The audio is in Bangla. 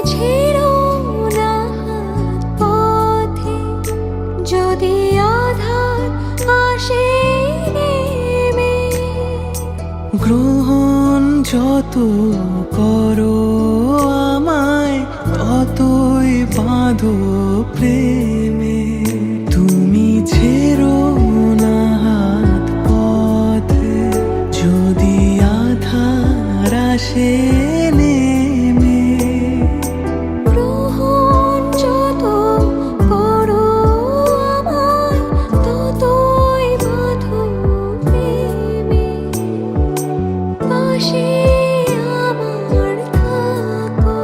ছেড়ো না হাত পথে, যদি আধার আসে নেমে। গ্রহণ যত করো আমায়, ততই বাঁধো প্রেমে। তুমি ছেড়ো না হাত পথে, যদি আধার আসে নেমে। গ্রহণ যত করো আমায়, ততই বাঁধো প্রেমে। পাশে আমার থাকো।